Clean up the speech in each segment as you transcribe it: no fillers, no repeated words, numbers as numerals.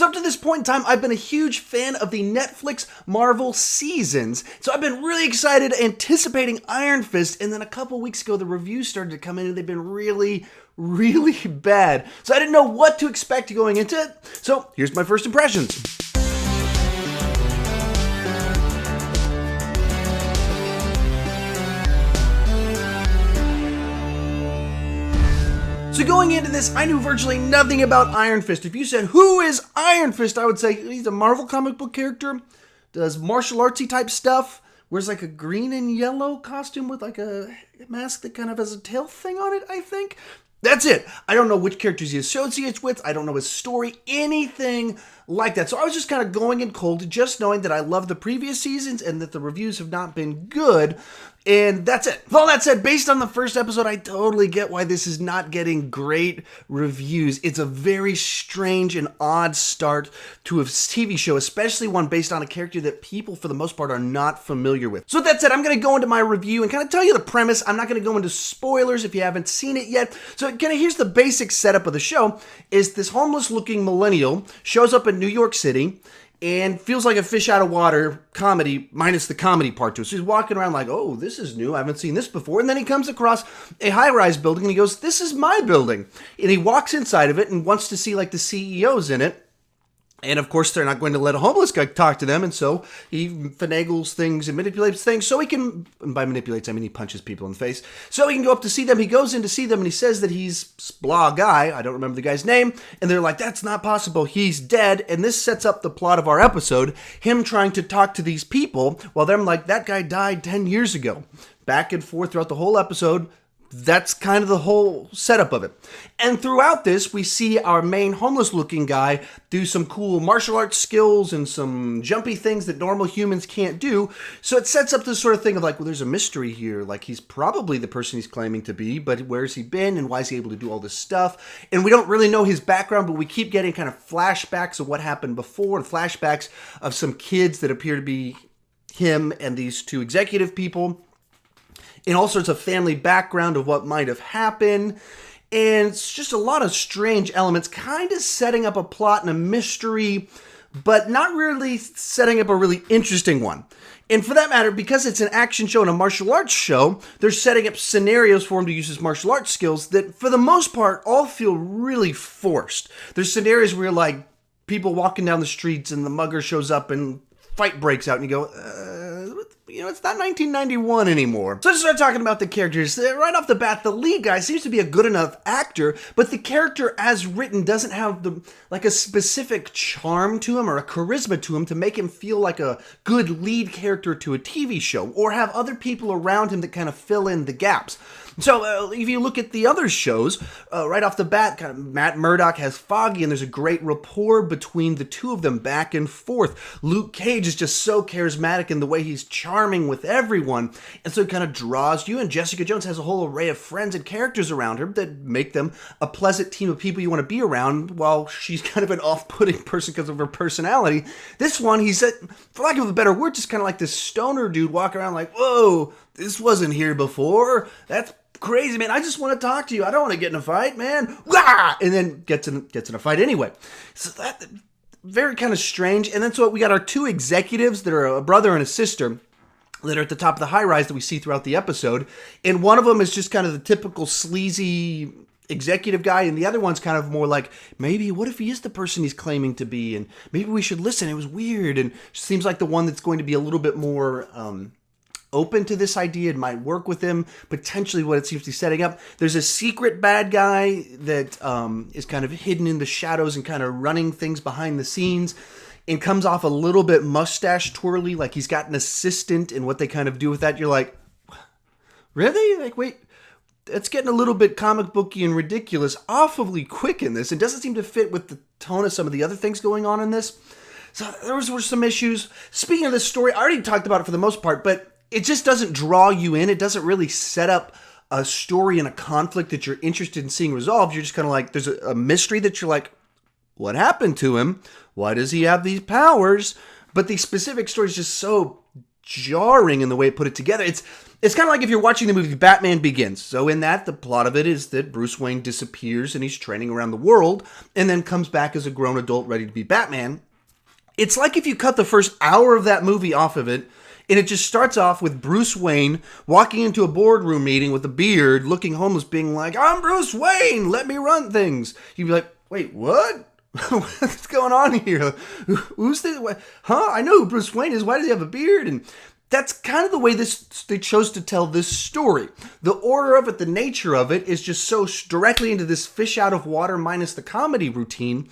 So up to this point in time, I've been a huge fan of the Netflix Marvel seasons. So I've been really excited, anticipating Iron Fist, and then a couple weeks ago, the reviews started to come in, and they've been really bad. So I didn't know what to expect going into it. So here's my first impressions. So going into this, I knew virtually nothing about Iron Fist. If you said, who is Iron Fist? I would say he's a Marvel comic book character, does martial artsy type stuff, wears like a green and yellow costume with like a mask that kind of has a tail thing on it, I think. That's it. I don't know which characters he associates with. I don't know his story, anything like that. So I was just kind of going in cold, just knowing that I love the previous seasons and that the reviews have not been good. And that's it. With all that said, based on the first episode, I totally get why this is not getting great reviews. It's a very strange and odd start to a TV show, especially one based on a character that people, for the most part, are not familiar with. So with that said, I'm going to go into my review and kind of tell you the premise. I'm not going to go into spoilers if you haven't seen it yet. So kind of here's the basic setup of the show, is this homeless-looking millennial shows up in New York City and feels like a fish out of water comedy, minus the comedy part to it. So he's walking around like, oh, this is new. I haven't seen this before. And then he comes across a high-rise building and he goes, this is my building. And he walks inside of it and wants to see like the CEOs in it. And of course, they're not going to let a homeless guy talk to them. And so he finagles things and manipulates things so he can, and by manipulates, I mean he punches people in the face, so he can go up to see them. He goes in to see them and he says that he's blah guy. I don't remember the guy's name. And they're like, that's not possible. He's dead. And this sets up the plot of our episode, him trying to talk to these people while they're like, that guy died 10 years ago. Back and forth throughout the whole episode. That's kind of the whole setup of it. And throughout this, we see our main homeless-looking guy do some cool martial arts skills and some jumpy things that normal humans can't do. So it sets up this sort of thing of like, well, there's a mystery here. Like, he's probably the person he's claiming to be, but where's he been and why is he able to do all this stuff? And we don't really know his background, but we keep getting kind of flashbacks of what happened before and flashbacks of some kids that appear to be him and these two executive people, in all sorts of family background of what might have happened. And it's just a lot of strange elements, kind of setting up a plot and a mystery, but not really setting up a really interesting one. And for that matter, because it's an action show and a martial arts show, they're setting up scenarios for him to use his martial arts skills that, for the most part, all feel really forced. There's scenarios where, like, people walking down the streets and the mugger shows up and fight breaks out and you go, it's not 1991 anymore. So let's start talking about the characters. Right off the bat, the lead guy seems to be a good enough actor, but the character as written doesn't have a specific charm to him or a charisma to him to make him feel like a good lead character to a TV show, or have other people around him that kind of fill in the gaps. So if you look at the other shows, right off the bat, kind of Matt Murdock has Foggy, and there's a great rapport between the two of them back and forth. Luke Cage is just so charismatic in the way he's charming with everyone, and so it kind of draws you. And Jessica Jones has a whole array of friends and characters around her that make them a pleasant team of people you want to be around, while she's kind of an off-putting person because of her personality. This one, he's, for lack of a better word, just kind of like this stoner dude walking around like, whoa, this wasn't here before. That's crazy, man. I just want to talk to you. I don't want to get in a fight, man. Wah! And then gets in a fight anyway. So that, very kind of strange. And then so we got our two executives that are a brother and a sister that are at the top of the high rise that we see throughout the episode. And one of them is just kind of the typical sleazy executive guy, and the other one's kind of more like, maybe what if he is the person he's claiming to be, and maybe we should listen. It was weird. And seems like the one that's going to be a little bit more open to this idea and might work with him, potentially what it seems to be setting up. There's a secret bad guy that is kind of hidden in the shadows and kind of running things behind the scenes, and comes off a little bit mustache twirly, like he's got an assistant, and what they kind of do with that, you're like, really? Like, wait, it's getting a little bit comic booky and ridiculous awfully quick in this. It doesn't seem to fit with the tone of some of the other things going on in this. So there were some issues. Speaking of this story, I already talked about it for the most part, but it just doesn't draw you in. It doesn't really set up a story and a conflict that you're interested in seeing resolved. You're just kind of like, there's a mystery that you're like, what happened to him? Why does he have these powers? But the specific story is just so jarring in the way it put it together. It's kind of like if you're watching the movie Batman Begins. So in that, the plot of it is that Bruce Wayne disappears and he's training around the world and then comes back as a grown adult ready to be Batman. It's like if you cut the first hour of that movie off of it, and it just starts off with Bruce Wayne walking into a boardroom meeting with a beard, looking homeless, being like, "I'm Bruce Wayne, let me run things." You'd be like, "Wait, what? What's going on here? Who's this? Huh? I know who Bruce Wayne is. Why does he have a beard?" And that's kind of the way they chose to tell this story. The order of it, the nature of it, is just so directly into this fish out of water minus the comedy routine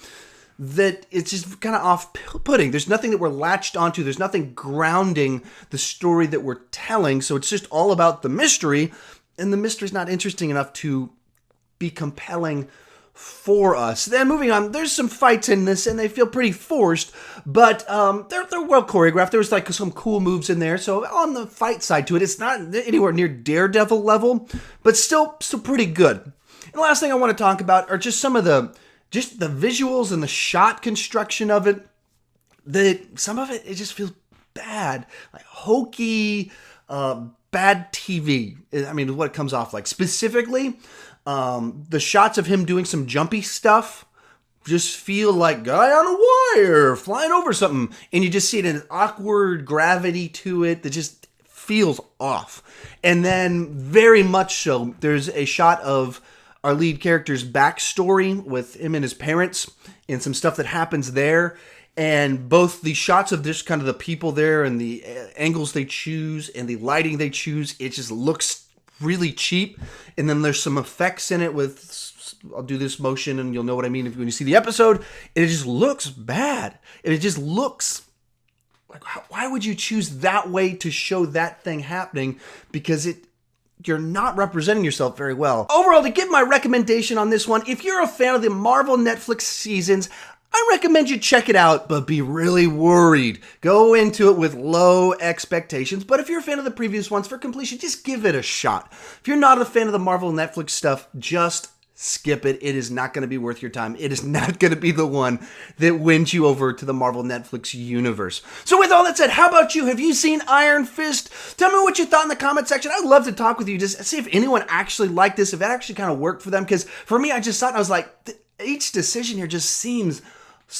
that it's just kind of off-putting. There's nothing that we're latched onto. There's nothing grounding the story that we're telling. So it's just all about the mystery, and the mystery's not interesting enough to be compelling for us. Then moving on, there's some fights in this, and they feel pretty forced, but they're well choreographed. There's like some cool moves in there. So on the fight side to it, it's not anywhere near Daredevil level, but still pretty good. And the last thing I want to talk about are just some of the visuals and the shot construction of it. Some of it just feels bad, like hokey, bad TV. I mean, what it comes off like. Specifically, the shots of him doing some jumpy stuff just feel like guy on a wire flying over something, and you just see an awkward gravity to it that just feels off. And then very much so, there's a shot of our lead character's backstory with him and his parents and some stuff that happens there. And both the shots of just kind of the people there and the angles they choose and the lighting they choose, it just looks really cheap. And then there's some effects in it with, I'll do this motion and you'll know what I mean when you see the episode. And it just looks bad. And it just looks like, why would you choose that way to show that thing happening? Because you're not representing yourself very well. Overall, to give my recommendation on this one, if you're a fan of the Marvel Netflix seasons, I recommend you check it out, but be really worried. Go into it with low expectations. But if you're a fan of the previous ones, for completion, just give it a shot. If you're not a fan of the Marvel Netflix stuff, just skip it. It is not going to be worth your time. It is not going to be the one that wins you over to the Marvel Netflix universe. So with all that said, how about you? Have you seen Iron Fist? Tell me what you thought in the comment section. I'd love to talk with you. Just see if anyone actually liked this, if it actually kind of worked for them. Because for me, I just saw it and I was like, each decision here just seems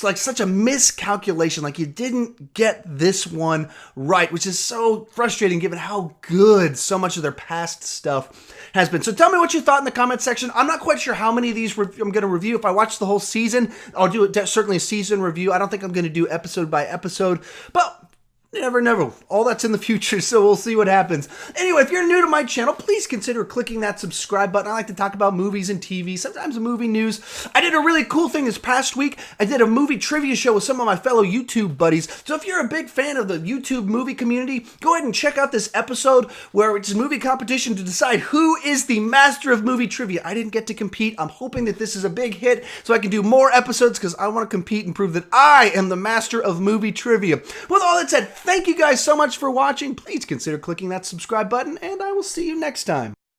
like such a miscalculation. Like you didn't get this one right, which is so frustrating given how good so much of their past stuff has been. So tell me what you thought in the comment section. I'm not quite sure how many of these I'm going to review. If I watch the whole season, I'll do certainly a season review. I don't think I'm going to do episode by episode, but you never know. All that's in the future, so we'll see what happens. Anyway, if you're new to my channel, please consider clicking that subscribe button. I like to talk about movies and TV, sometimes movie news. I did a really cool thing this past week. I did a movie trivia show with some of my fellow YouTube buddies. So if you're a big fan of the YouTube movie community, go ahead and check out this episode where it's a movie competition to decide who is the master of movie trivia. I didn't get to compete. I'm hoping that this is a big hit so I can do more episodes because I want to compete and prove that I am the master of movie trivia. With all that said, thank you guys so much for watching. Please consider clicking that subscribe button, and I will see you next time.